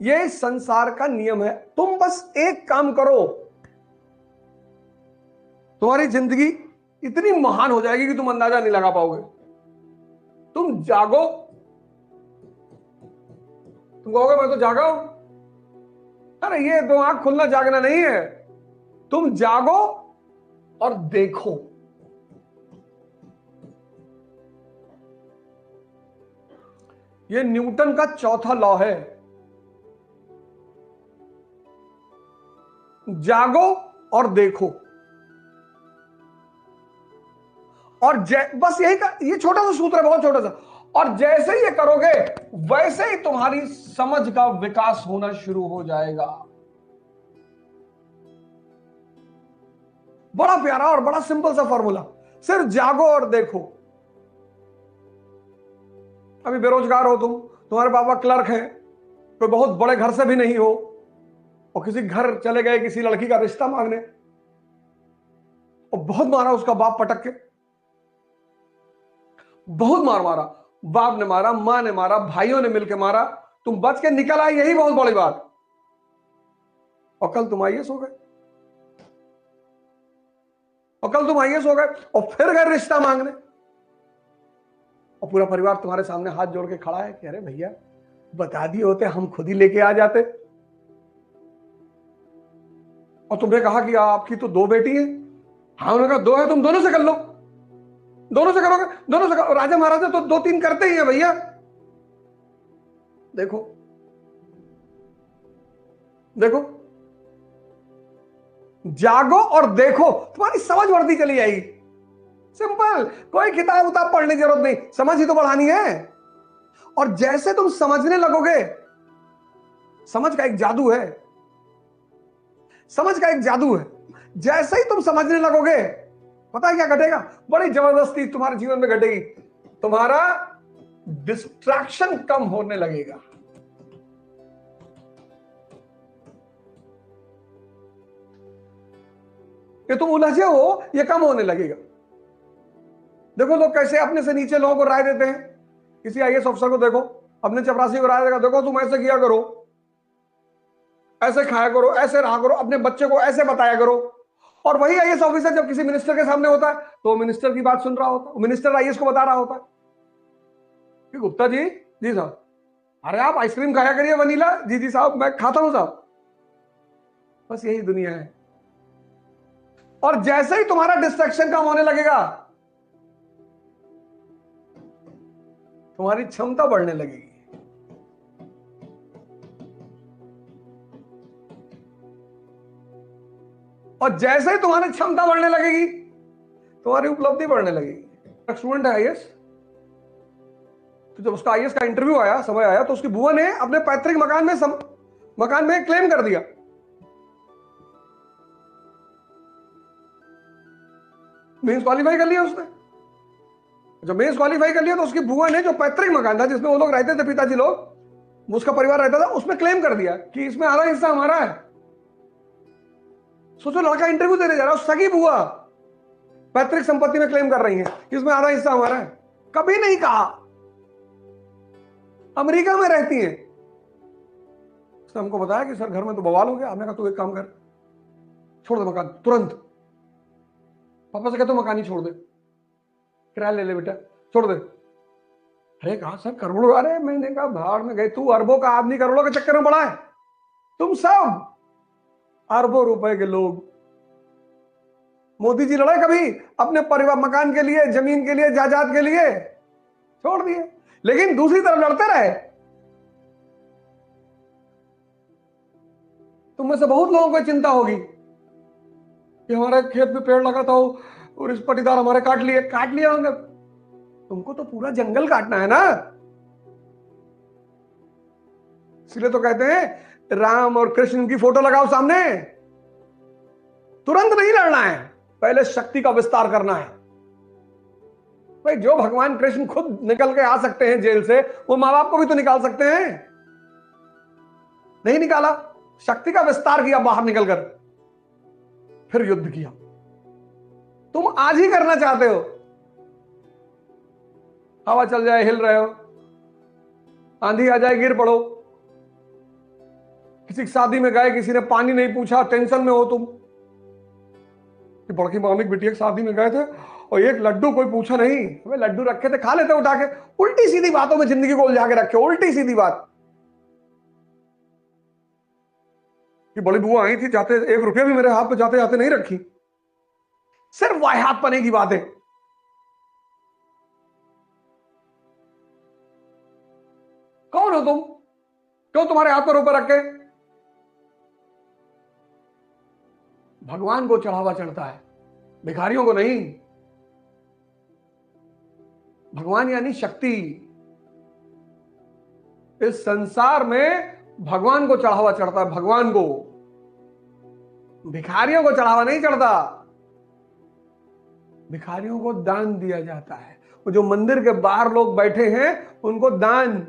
ये इस संसार का नियम है। तुम बस एक काम करो, तुम्हारी जिंदगी इतनी महान हो जाएगी कि तुम अंदाजा नहीं लगा पाओगे। तुम जागो, तुम कहोगे मैं तो जागा हूं। अरे ये तो आंख खुलना जागना नहीं है। तुम जागो और देखो। ये न्यूटन का चौथा लॉ है। जागो और देखो। और बस यही का ये छोटा सा सूत्र है, बहुत छोटा सा। और जैसे ही ये करोगे वैसे ही तुम्हारी समझ का विकास होना शुरू हो जाएगा। बड़ा प्यारा और बड़ा सिंपल सा फॉर्मूला, सिर्फ जागो और देखो। अभी बेरोजगार हो तुम, तुम्हारे पापा क्लर्क हैं, कोई बहुत बड़े घर से भी नहीं हो, और किसी घर चले गए किसी लड़की का रिश्ता मांगने, और बहुत मारा उसका बाप पटक के, बहुत मार मारा, बाप ने मारा, मां ने मारा, भाइयों ने मिलकर मारा, तुम बच के निकल आए, यही बहुत बड़ी बात। और कल तुम आईएएस हो गए, और कल तुम आईएएस हो गए और फिर गए रिश्ता मांगने, और पूरा परिवार तुम्हारे सामने हाथ जोड़ के खड़ा है कि अरे भैया बता दिए होते हम खुद ही लेके आ जाते। और तुमने कहा कि आपकी तो 2 बेटी हैं। हाँ, उन्होंने कहा 2 है, तुम दोनों से कर लो, दोनों से करोगे, दोनों से करो। राजा महाराजा तो 2-3 करते ही हैं भैया। देखो देखो, जागो और देखो, तुम्हारी समझ बढ़ती चली जाएगी। सिंपल, कोई किताब उताब पढ़ने की जरूरत नहीं, समझ ही तो बढ़ानी है। और जैसे तुम समझने लगोगे, समझ का एक जादू है, समझ का एक जादू है। जैसे ही तुम समझने लगोगे, पता है क्या घटेगा? बड़ी जबरदस्ती तुम्हारे जीवन में घटेगी। तुम्हारा डिस्ट्रैक्शन कम होने लगेगा। ये तुम उलझे हो, ये कम होने लगेगा। देखो लोग कैसे अपने से नीचे लोगों को राय देते हैं। किसी आईएएस अफसर को देखो, अपने चपरासी को राय देगा, देखो तुम ऐसे किया करो, ऐसे खाया करो, ऐसे रहा करो, अपने बच्चे को ऐसे बताया करो। और वही आईएएस ऑफिसर जब किसी मिनिस्टर के सामने होता है तो मिनिस्टर की बात सुन रहा होता है, मिनिस्टर आईएएस को बता रहा होता है कि गुप्ता जी, जी साहब, अरे आप आइसक्रीम खाया करिए वनीला, जी जी साहब मैं खाता हूं साहब। बस यही दुनिया है। और जैसे ही तुम्हारा डिस्ट्रैक्शन कम होने लगेगा, तुम्हारी क्षमता बढ़ने लगेगी। और जैसे ही तुम्हारी क्षमता बढ़ने लगेगी, तुम्हारी उपलब्धि बढ़ने लगेगी। स्टूडेंट है आईएएस, तो जब उसका आईएएस का इंटरव्यू आया, समय आया, तो उसकी बुआ ने अपने पैतृक मकान में क्लेम कर दिया। मेंस क्वालीफाई कर लिया उसने। जब मेंस क्वालीफाई कर लिया तो उसकी बुआ ने जो पैतृक मकान था जिसमें वो लोग रहते थे, पिताजी लोग, उसका परिवार रहता था, उसमें क्लेम कर दिया कि इसमें आधा हिस्सा हमारा है। सोचो, लड़का इंटरव्यू देने जा रहा है, सगी बुआ पैतृक संपत्ति में क्लेम कर रही है कि इसमें आधा हिस्सा हमारा है। कभी नहीं कहा। अमेरिका में रहती है, उसने हमको बताया कि सर घर में तो बवाल हो गया। हमने कहा तू एक काम कर, छोड़ दे मकान तुरंत। पापा से कहते मकान ही छोड़ दे, किराया ले ले बेटा, छोड़ दे। अरे कहा सर करोड़ों, अरे मैंने कहा भाड़ में गए, तू अरबों का आदमी करोड़ों के चक्कर में पड़ा है। तुम सब अरबों रुपए के लोग। मोदी जी लड़े कभी अपने परिवार, मकान के लिए, जमीन के लिए, जायदाद के लिए? छोड़ दिए। लेकिन दूसरी तरफ लड़ते रहे। तुम में से बहुत लोगों को चिंता होगी कि हमारे खेत में पेड़ लगा था और इस पटीदार हमारे काट लिए होंगे। तुमको तो पूरा जंगल काटना है ना। इसलिए तो कहते हैं राम और कृष्ण की फोटो लगाओ सामने। तुरंत नहीं लड़ना है, पहले शक्ति का विस्तार करना है। भाई जो भगवान कृष्ण खुद निकल के आ सकते हैं जेल से, वो मां बाप को भी तो निकाल सकते हैं। नहीं निकाला, शक्ति का विस्तार किया बाहर निकलकर, फिर युद्ध किया। तुम आज ही करना चाहते हो, हवा चल जाए हिल रहे हो, आंधी आ जाए गिर पड़ो, किसी की शादी में गए, किसी ने पानी नहीं पूछा, टेंशन में हो तुम कि बड़की मामी की बिटिया की शादी में गए थे और एक लड्डू कोई पूछा नहीं, हमें लड्डू रखे थे, खा लेते उठा के। उल्टी सीधी बातों में जिंदगी को उलझा के रखे, उल्टी सीधी बात कि बड़ी बुआ आई थी, जाते 1 रुपया भी मेरे हाथ पे जाते जाते नहीं रखी। सिर्फ वाहियात पने की बातें। कौन हो तुम? क्यों तुम्हारे हाथ पर ऊपर रखे? भगवान को चढ़ावा चढ़ता है, भिखारियों को नहीं। भगवान यानी शक्ति। इस संसार में भगवान को चढ़ावा चढ़ता है, भगवान को। भिखारियों को चढ़ावा नहीं चढ़ता। भिखारियों को दान दिया जाता है। वो जो मंदिर के बाहर लोग बैठे हैं उनको दान,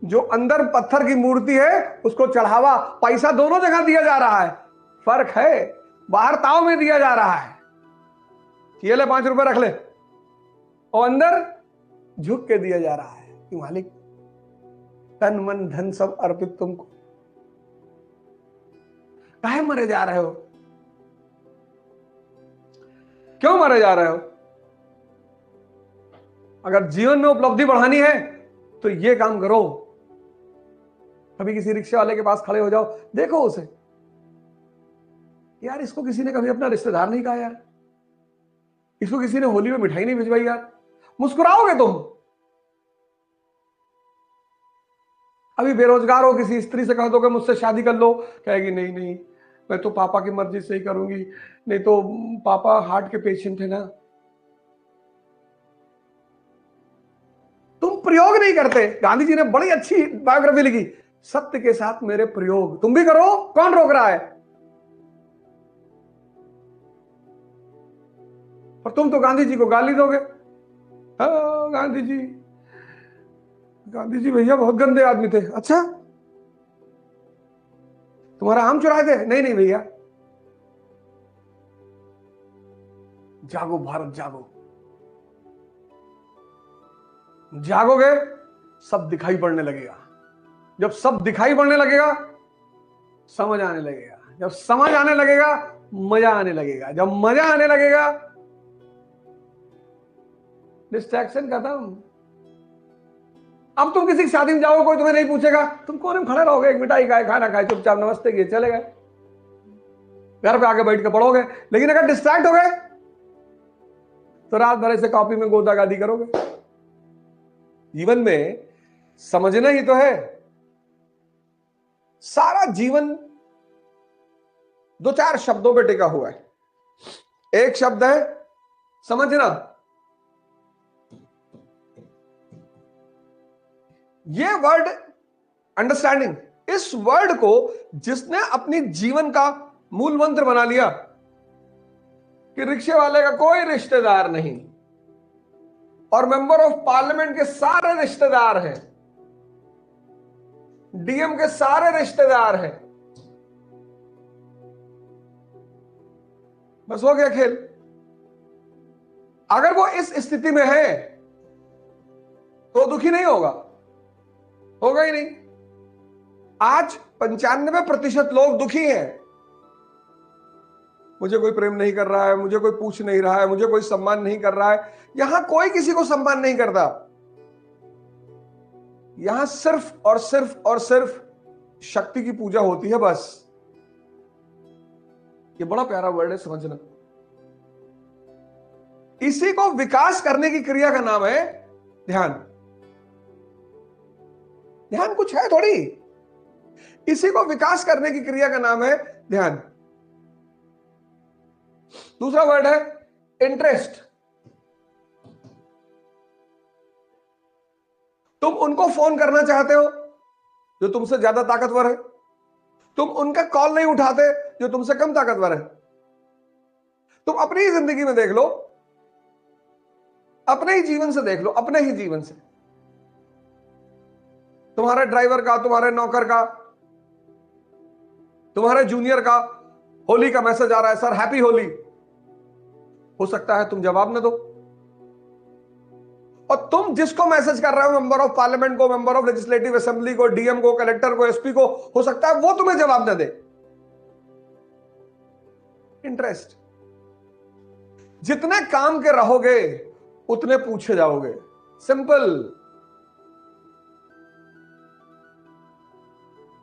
जो अंदर पत्थर की मूर्ति है उसको चढ़ावा। पैसा दोनों जगह दिया जा रहा है, फर्क है, बाहर ताव में दिया जा रहा है, ये ले 5 रुपए रख ले, और अंदर झुक के दिया जा रहा है कि मालिक तन मन धन सब अर्पित तुमको। काहे मरे जा रहे हो? क्यों मरे जा रहे हो? अगर जीवन में उपलब्धि बढ़ानी है तो ये काम करो। कभी किसी रिक्शे वाले के पास खड़े हो जाओ, देखो उसे, यार इसको किसी ने कभी अपना रिश्तेदार नहीं कहा, यार इसको किसी ने होली में मिठाई नहीं भिजवाई, यार मुस्कुराओगे तुम। अभी बेरोजगार हो, किसी स्त्री से कह दो कि मुझसे शादी कर लो, कहेगी नहीं नहीं मैं तो पापा की मर्जी से ही करूंगी, नहीं तो पापा हार्ट के पेशेंट है ना। तुम प्रयोग नहीं करते। गांधी जी ने बड़ी अच्छी बायोग्राफी लिखी, सत्य के साथ मेरे प्रयोग। तुम भी करो, कौन रोक रहा है? और तुम तो गांधी जी को गाली दोगे। हाँ गांधी जी भैया बहुत गंदे आदमी थे। अच्छा तुम्हारा आम चुराए थे? नहीं नहीं भैया। जागो भारत जागो। जागोगे सब दिखाई पड़ने लगेगा। जब सब दिखाई पड़ने लगेगा समझ आने लगेगा। जब समझ आने लगेगा मजा आने लगेगा। जब मजा आने लगेगा डिस्ट्रैक्शन खत्म। अब तुम किसी की शादी में जाओ, कोई तुम्हें नहीं पूछेगा, तुम कोने में खड़े रहोगे, एक मिठाई खाए, खाना खाए, चुपचाप नमस्ते किए चले गए, घर पे आके बैठ के पढ़ोगे। लेकिन अगर डिस्ट्रैक्ट हो गए तो रात भर से कॉपी में गोदागादी करोगे। जीवन में समझना ही तो है। सारा जीवन 2-4 शब्दों पे टिका हुआ है। एक शब्द है समझना। ये वर्ड अंडरस्टैंडिंग, इस वर्ड को जिसने अपनी जीवन का मूल मंत्र बना लिया कि रिक्शे वाले का कोई रिश्तेदार नहीं और मेंबर ऑफ पार्लियामेंट के सारे रिश्तेदार हैं, डीएम के सारे रिश्तेदार हैं, बस हो गया खेल। अगर वो इस स्थिति में है तो दुखी नहीं होगा, होगा ही नहीं। आज 95% लोग दुखी हैं। मुझे कोई प्रेम नहीं कर रहा है, मुझे कोई पूछ नहीं रहा है, मुझे कोई सम्मान नहीं कर रहा है। यहां कोई किसी को सम्मान नहीं करता। यहां सिर्फ और सिर्फ और सिर्फ शक्ति की पूजा होती है, बस। ये बड़ा प्यारा वर्ड है, समझना। इसी को विकास करने की क्रिया का नाम है ध्यान। ध्यान कुछ है थोड़ी, इसी को विकास करने की क्रिया का नाम है ध्यान। दूसरा वर्ड है इंटरेस्ट। तुम उनको फोन करना चाहते हो जो तुमसे ज्यादा ताकतवर है, तुम उनका कॉल नहीं उठाते जो तुमसे कम ताकतवर है। तुम अपनी ही जिंदगी में देख लो, अपने ही जीवन से देख लो, अपने ही जीवन से। तुम्हारे ड्राइवर का, तुम्हारे नौकर का, तुम्हारे जूनियर का होली का मैसेज आ रहा है, सर हैप्पी होली। हो सकता है तुम जवाब न दो, और तुम जिसको मैसेज कर रहे हो, मेंबर ऑफ पार्लियामेंट को, मेंबर ऑफ लेजिस्लेटिव असेंबली को, डीएम को, कलेक्टर को, एसपी को, हो सकता है वो तुम्हें जवाब न दे। इंटरेस्ट। जितने काम के रहोगे उतने पूछे जाओगे। सिंपल।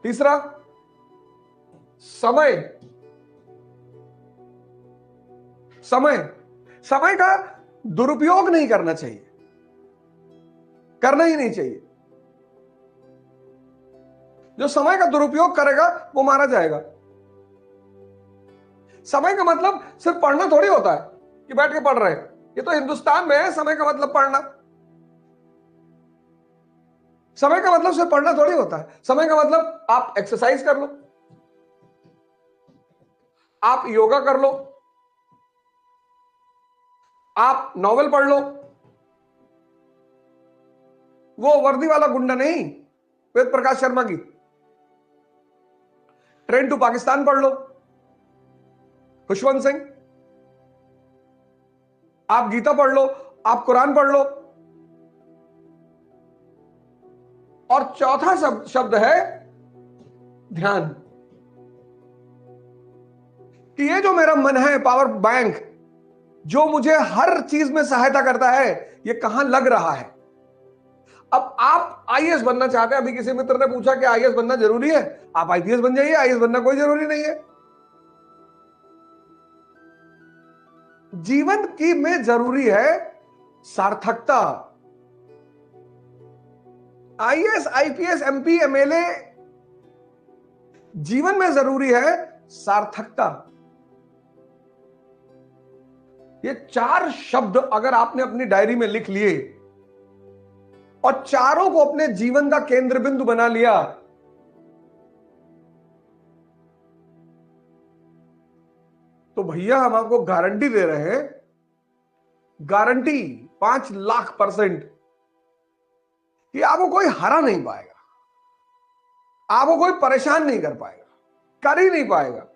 तीसरा, समय। समय समय का दुरुपयोग नहीं करना चाहिए, करना ही नहीं चाहिए। जो समय का दुरुपयोग करेगा वो मारा जाएगा। समय का मतलब सिर्फ पढ़ना थोड़ी होता है कि बैठ के पढ़ रहे हैं। ये तो हिंदुस्तान में है समय का मतलब पढ़ना। समय का मतलब सिर्फ पढ़ना थोड़ी होता है। समय का मतलब आप एक्सरसाइज कर लो, आप योगा कर लो, आप नॉवेल पढ़ लो। वो वर्दी वाला गुंडा नहीं, वेद प्रकाश शर्मा की ट्रेन टू पाकिस्तान पढ़ लो, खुशवंत सिंह। आप गीता पढ़ लो, आप कुरान पढ़ लो। और चौथा शब्द है ध्यान। कि ये जो मेरा मन है, पावर बैंक, जो मुझे हर चीज में सहायता करता है, ये कहां लग रहा है। अब आप आईएएस बनना चाहते हैं। अभी किसी मित्र ने पूछा कि आईएएस बनना जरूरी है। आप आईपीएस बन जाइए, आईएएस बनना कोई जरूरी नहीं है। जीवन की में जरूरी है सार्थकता। आईएएस, आईपीएस, एमपी, एमएलए, जीवन में जरूरी है सार्थकता। ये 4 शब्द अगर आपने अपनी डायरी में लिख लिए और चारों को अपने जीवन का केंद्र बिंदु बना लिया, तो भैया हम आपको गारंटी दे रहे हैं, गारंटी 5,00,000% कि आपको कोई हरा नहीं पाएगा, आपको कोई परेशान नहीं कर पाएगा, कर ही नहीं पाएगा।